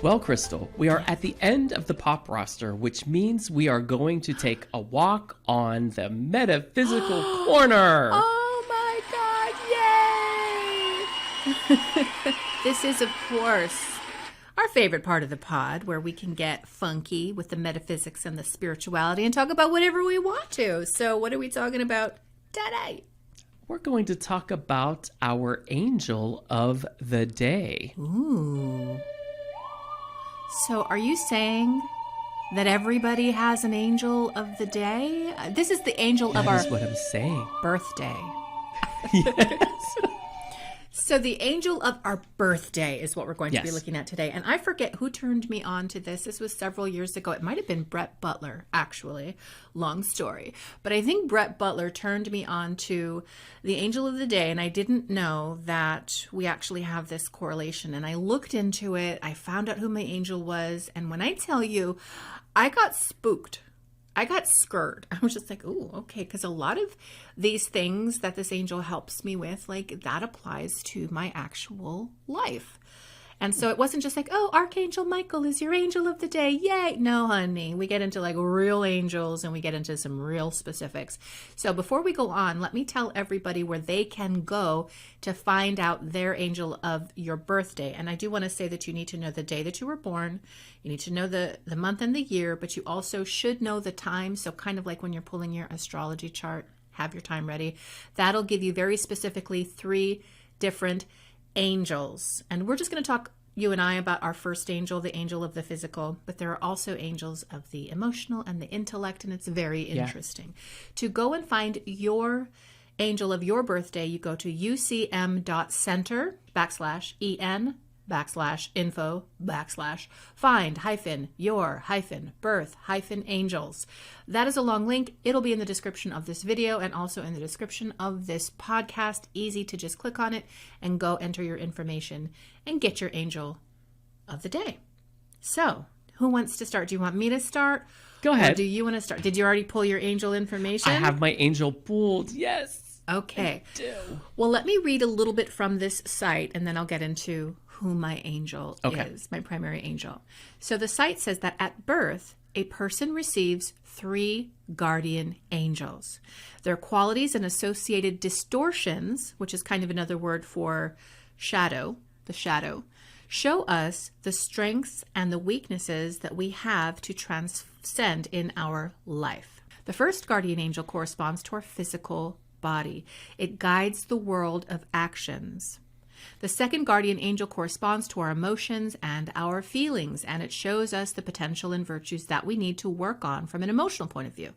Well, Crystal, we are at the end of the pop roster, which means we are going to take a walk on the Metaphysical Corner. Oh my God, yay! This is, of course, our favorite part of the pod, where we can get funky with the metaphysics and the spirituality and talk about whatever we want to. So what are we talking about today? We're going to talk about our angel of the day. Ooh. So are you saying that everybody has an angel of the day? This is the angel of our... That is what I'm saying. Birthday. Yes. So the angel of our birthday is what we're going to be Yes. looking at today. And I forget who turned me on to this. This was several years ago. It might have been Brett Butler, actually. Long story. But I think Brett Butler turned me on to the angel of the day. And I didn't know that we actually have this correlation. And I looked into it. I found out who my angel was. And when I tell you, I got spooked. I got scared. I was just like, ooh, okay. Because a lot of these things that this angel helps me with, like that applies to my actual life. And so it wasn't just like, oh, Archangel Michael is your angel of the day. Yay. No, honey. We get into like real angels and we get into some real specifics. So before we go on, let me tell everybody where they can go to find out their angel of your birthday. And I do want to say that you need to know the day that you were born. You need to know the month and the year, but you also should know the time. So kind of like when you're pulling your astrology chart, have your time ready. That'll give you very specifically 3 different angels. And we're just going to talk, you and I, about our first angel, the angel of the physical, but there are also angels of the emotional and the intellect, and it's very interesting. To go and find your angel of your birthday, you go to ucm.center/en/info/find-your-birth-angels. That is a long link. It'll be in the description of this video and also in the description of this podcast. Easy to just click on it and go enter your information and get your angel of the day. So, who wants to start? Do you want me to start? Go ahead. Or do you want to start? Did you already pull your angel information? I have my angel pulled. Yes. Okay. I do. Well, let me read a little bit from this site and then I'll get into who my angel is, my primary angel. So the site says that at birth, a person receives 3 guardian angels. Their qualities and associated distortions, which is kind of another word for shadow, the shadow, show us the strengths and the weaknesses that we have to transcend in our life. The first guardian angel corresponds to our physical body. It guides the world of actions. The second guardian angel corresponds to our emotions and our feelings, and it shows us the potential and virtues that we need to work on from an emotional point of view.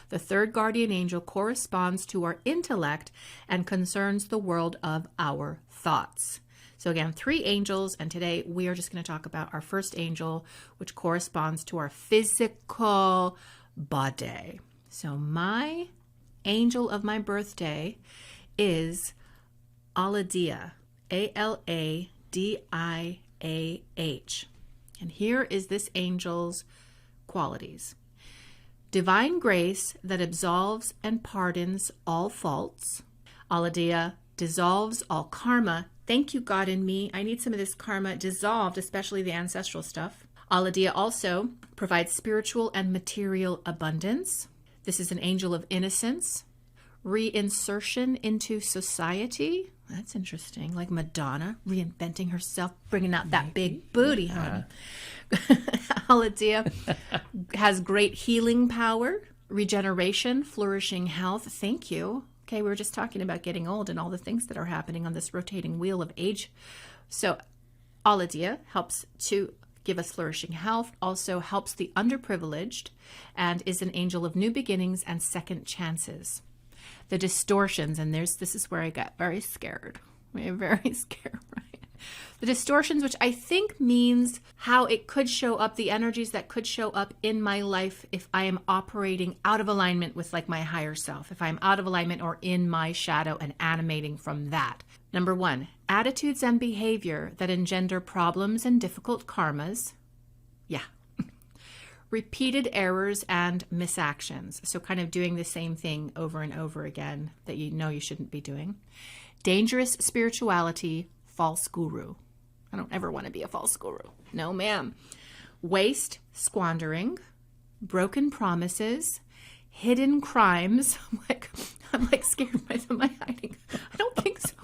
The third guardian angel corresponds to our intellect and concerns the world of our thoughts. So again, 3 angels, and today we are just going to talk about our first angel, which corresponds to our physical body. So my angel of my birthday is Aladia, Aladiah. And here is this angel's qualities. Divine grace that absolves and pardons all faults. Aladia dissolves all karma. Thank you, God in me. I need some of this karma dissolved, especially the ancestral stuff. Aladia also provides spiritual and material abundance. This is an angel of innocence, reinsertion into society. That's interesting. Like Madonna reinventing herself, bringing out that big booty, huh? Aladia has great healing power, regeneration, flourishing health. Thank you. Okay, we were just talking about getting old and all the things that are happening on this rotating wheel of age. So Aladia helps to give us flourishing health, also helps the underprivileged, and is an angel of new beginnings and second chances. The distortions, and this is where I got very scared. Very scared, right? The distortions, which I think means how it could show up, the energies that could show up in my life if I am operating out of alignment with like my higher self, if I'm out of alignment or in my shadow and animating from that. Number 1, attitudes and behavior that engender problems and difficult karmas. Yeah. Repeated errors and misactions. So kind of doing the same thing over and over again that you know you shouldn't be doing. Dangerous spirituality, false guru. I don't ever want to be a false guru. No, ma'am. Waste, squandering, broken promises, hidden crimes. I'm like scared. Am I hiding? I don't think so.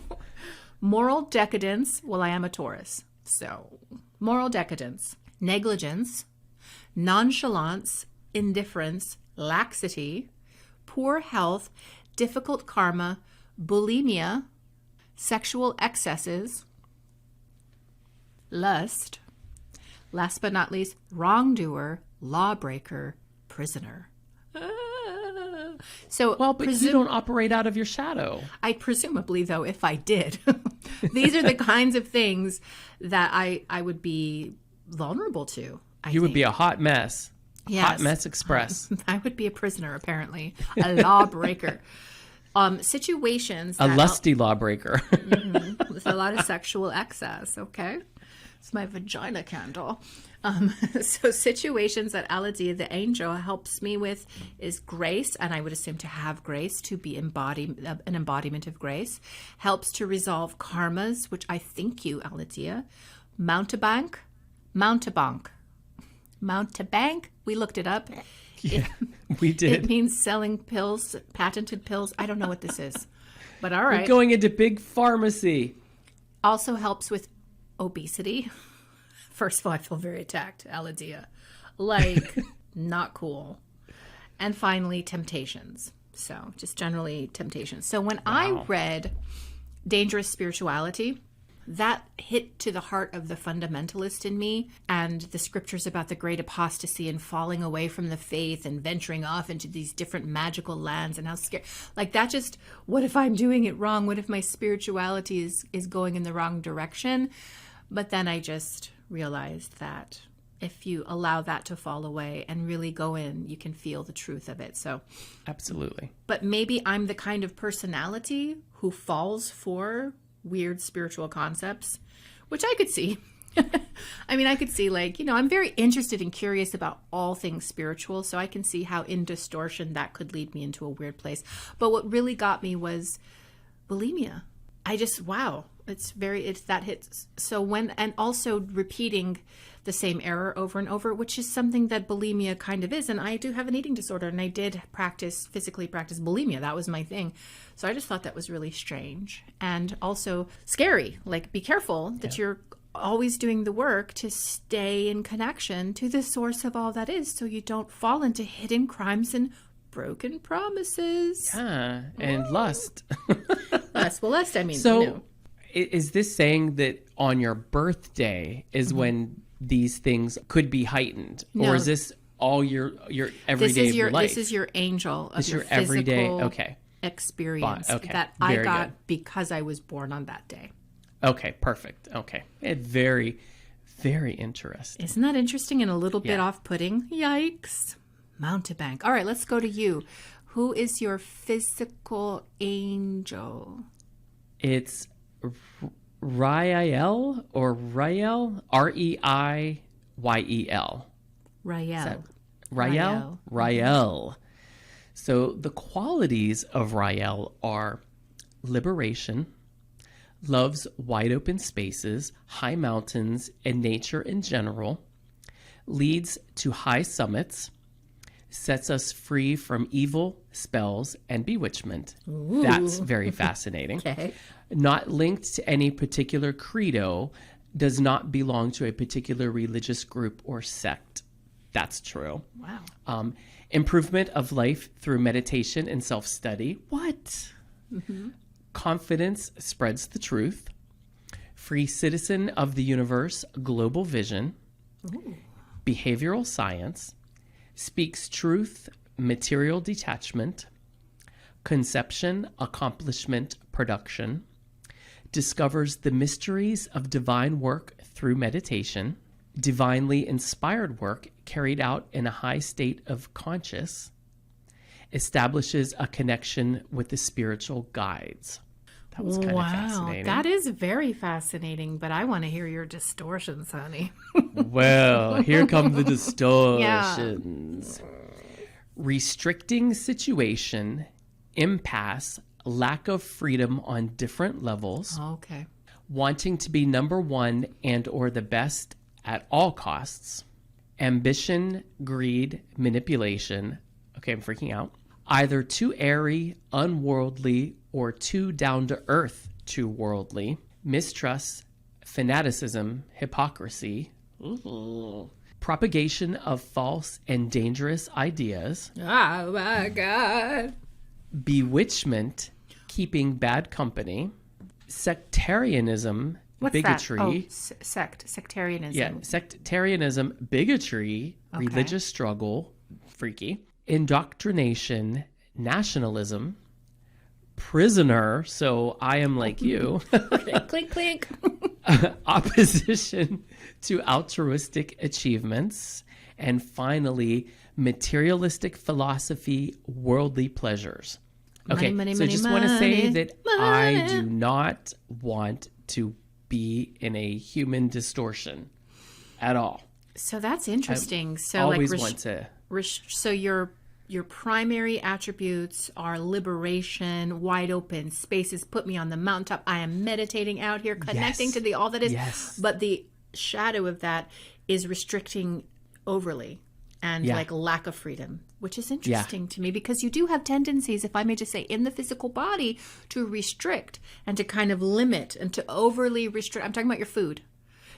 Moral decadence. Well, I am a Taurus. So moral decadence, negligence, nonchalance, indifference, laxity, poor health, difficult karma, bulimia, sexual excesses, lust, last but not least, wrongdoer, lawbreaker, prisoner. So, Well, but you don't operate out of your shadow. I presumably, though, if I did, these are the kinds of things that I would be vulnerable to. You would be a hot mess. Yes. Hot mess express. I would be a prisoner, apparently, a lawbreaker. Situations. A lusty lawbreaker. With a lot of sexual excess, okay? It's my vagina candle. So situations that Aladia, the angel, helps me with is grace, and I would assume to have grace, to be an embodiment of grace. Helps to resolve karmas, which I thank you, Aladia. Mountebank. We looked it up. Yeah, we did. It means selling pills, patented pills. I don't know what this is, but all right. We're going into big pharmacy. Also helps with obesity. First of all, I feel very attacked, Aladia. Like, not cool. And finally, temptations. So just generally temptations. So when I read Dangerous Spirituality, that hit to the heart of the fundamentalist in me, and the scriptures about the great apostasy and falling away from the faith and venturing off into these different magical lands, and how scary. Like that just, what if I'm doing it wrong? What if my spirituality is going in the wrong direction? But then I just realized that if you allow that to fall away and really go in, you can feel the truth of it. So absolutely. But maybe I'm the kind of personality who falls for weird spiritual concepts, which I could see. I mean, I could see, like, I'm very interested and curious about all things spiritual, so I can see how in distortion that could lead me into a weird place. But what really got me was bulimia. I just, wow, that hits. So and also repeating the same error over and over, which is something that bulimia kind of is. And I do have an eating disorder, and I did physically practice bulimia. That was my thing. So I just thought that was really strange and also scary. Like, be careful that you're always doing the work to stay in connection to the source of all that is, so you don't fall into hidden crimes and broken promises. Yeah, and lust. Lust, I mean. So is this saying that on your birthday is when these things could be heightened? No. Or is this all your everyday of your life? This is your angel of This your everyday physical experience that Very I got good. because I was born on that day. Okay, perfect. Okay. Very, very interesting. Isn't that interesting and a little bit off-putting? Yikes. Mountebank. All right, let's go to you. Who is your physical angel? It's Rael or Rael, Reiyel. Rael. Rael? Rael. So the qualities of Rael are liberation, loves wide open spaces, high mountains, and nature in general, leads to high summits, sets us free from evil, spells, and bewitchment. Ooh. That's very fascinating. Okay. Not linked to any particular credo, does not belong to a particular religious group or sect. That's true. Wow. Improvement of life through meditation and self-study. What? Mm-hmm. Confidence spreads the truth. Free citizen of the universe, global vision. Ooh. Behavioral science. Speaks truth, material detachment. Conception, accomplishment, production. Discovers the mysteries of divine work through meditation. Divinely inspired work carried out in a high state of conscious. Establishes a connection with the spiritual guides. That was kind of fascinating. That is very fascinating, but I want to hear your distortions, honey. Well, here come the distortions. Yeah. Restricting situation, impasse, lack of freedom on different levels. Okay. wanting to be number one and or the best at all costs, ambition, greed, manipulation. Okay, I'm freaking out. Either too airy, unworldly, or too down to earth, too worldly. Mistrust, fanaticism, hypocrisy. Ooh. Propagation of false and dangerous ideas. Oh my God. Bewitchment, keeping bad company. Sectarianism, What's bigotry. that? Oh, sectarianism. Yeah, sectarianism, bigotry, Okay. religious struggle, freaky. Indoctrination, nationalism. Prisoner, so I am like you. Clink, clink. Opposition to altruistic achievements. And finally, materialistic philosophy, worldly pleasures. Okay, Money, so I just want to say that money. I do not want to be in a human distortion at all. So that's interesting. So Always like want to. so your primary attributes are liberation, wide open spaces, put me on the mountaintop. I am meditating out here, connecting Yes. to the all that is. Yes. But the shadow of that is restricting overly and Yeah. like lack of freedom, which is interesting to me because you do have tendencies, if I may just say, in the physical body to restrict and to kind of limit and to overly restrict. I'm talking about your food.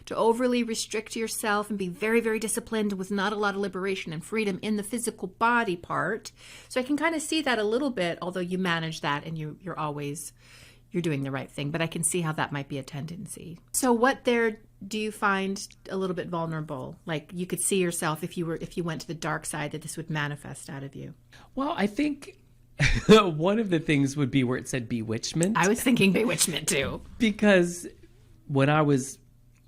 To overly restrict yourself and be very, very disciplined with not a lot of liberation and freedom in the physical body part. So I can kind of see that a little bit, although you manage that and you're doing the right thing. But I can see how that might be a tendency. So what there do you find a little bit vulnerable? Like you could see yourself if you went to the dark side that this would manifest out of you. Well, I think one of the things would be where it said bewitchment. I was thinking bewitchment too. Because when I was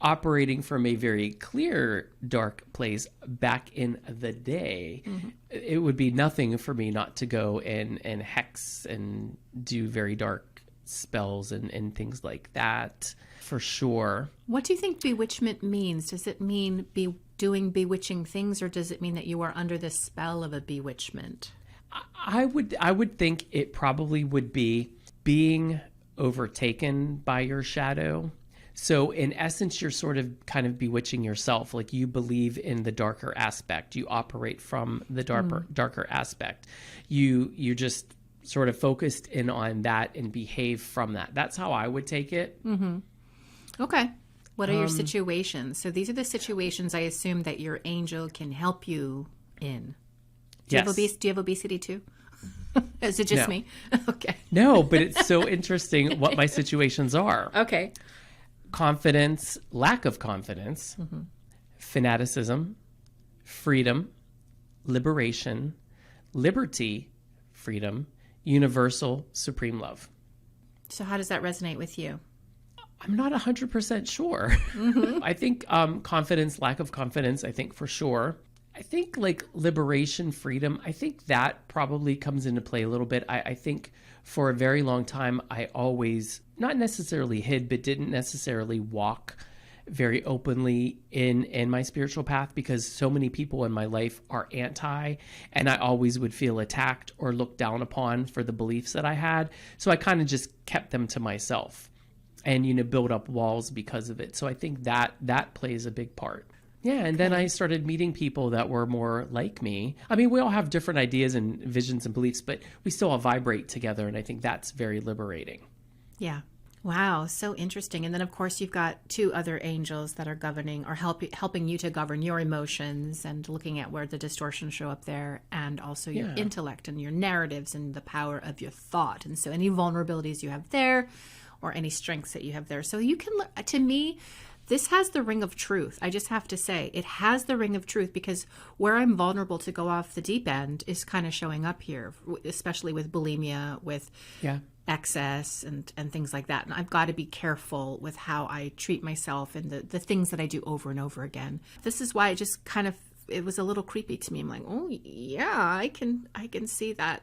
operating from a very clear dark place back in the day, it would be nothing for me not to go and hex and do very dark spells and things like that, for sure. What do you think bewitchment means? Does it mean doing bewitching things, or does it mean that you are under the spell of a bewitchment? I would think it probably would be being overtaken by your shadow. So in essence, you're sort of kind of bewitching yourself. Like you believe in the darker aspect. You operate from the darker aspect. You just sort of focused in on that and behave from that. That's how I would take it. Okay. What are your situations? So these are the situations I assume that your angel can help you in. Do you have obesity too? Is it just No. me? Okay. No, but it's so interesting what my situations are. Okay. Confidence, lack of confidence, fanaticism, freedom, liberation, liberty, freedom, universal, supreme love. So how does that resonate with you? I'm not 100% sure. I think confidence, lack of confidence, I think for sure. I think like liberation, freedom, I think that probably comes into play a little bit. I think for a very long time, I always, not necessarily hid, but didn't necessarily walk very openly in my spiritual path because so many people in my life are anti, and I always would feel attacked or looked down upon for the beliefs that I had. So I kind of just kept them to myself and, build up walls because of it. So I think that plays a big part. Yeah, and then I started meeting people that were more like me. I mean, we all have different ideas and visions and beliefs, but we still all vibrate together, and I think that's very liberating. Yeah. Wow, so interesting. And then, of course, you've got two other angels that are governing or helping you to govern your emotions and looking at where the distortions show up there, and also your intellect and your narratives and the power of your thought. And so any vulnerabilities you have there or any strengths that you have there. So you can, to me, this has the ring of truth. I just have to say, it has the ring of truth because where I'm vulnerable to go off the deep end is kind of showing up here, especially with bulimia, with excess and things like that. And I've got to be careful with how I treat myself and the things that I do over and over again. This is why it just kind of, it was a little creepy to me. I'm like, oh yeah, I can see that.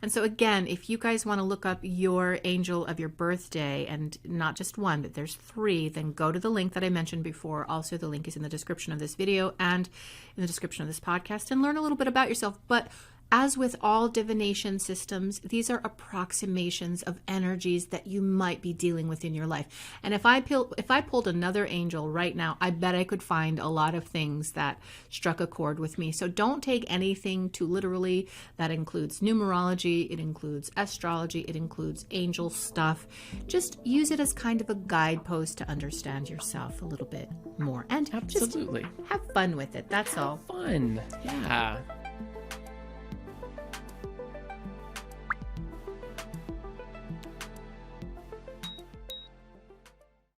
And so again, if you guys want to look up your angel of your birthday, and not just one, but there's 3, then go to the link that I mentioned before. Also, the link is in the description of this video and in the description of this podcast, and learn a little bit about yourself. But as with all divination systems, these are approximations of energies that you might be dealing with in your life. And if I pulled another angel right now, I bet I could find a lot of things that struck a chord with me. So don't take anything too literally. That includes numerology, it includes astrology, it includes angel stuff. Just use it as kind of a guidepost to understand yourself a little bit more. And Absolutely. just have fun with it. That's all. Fun. Yeah.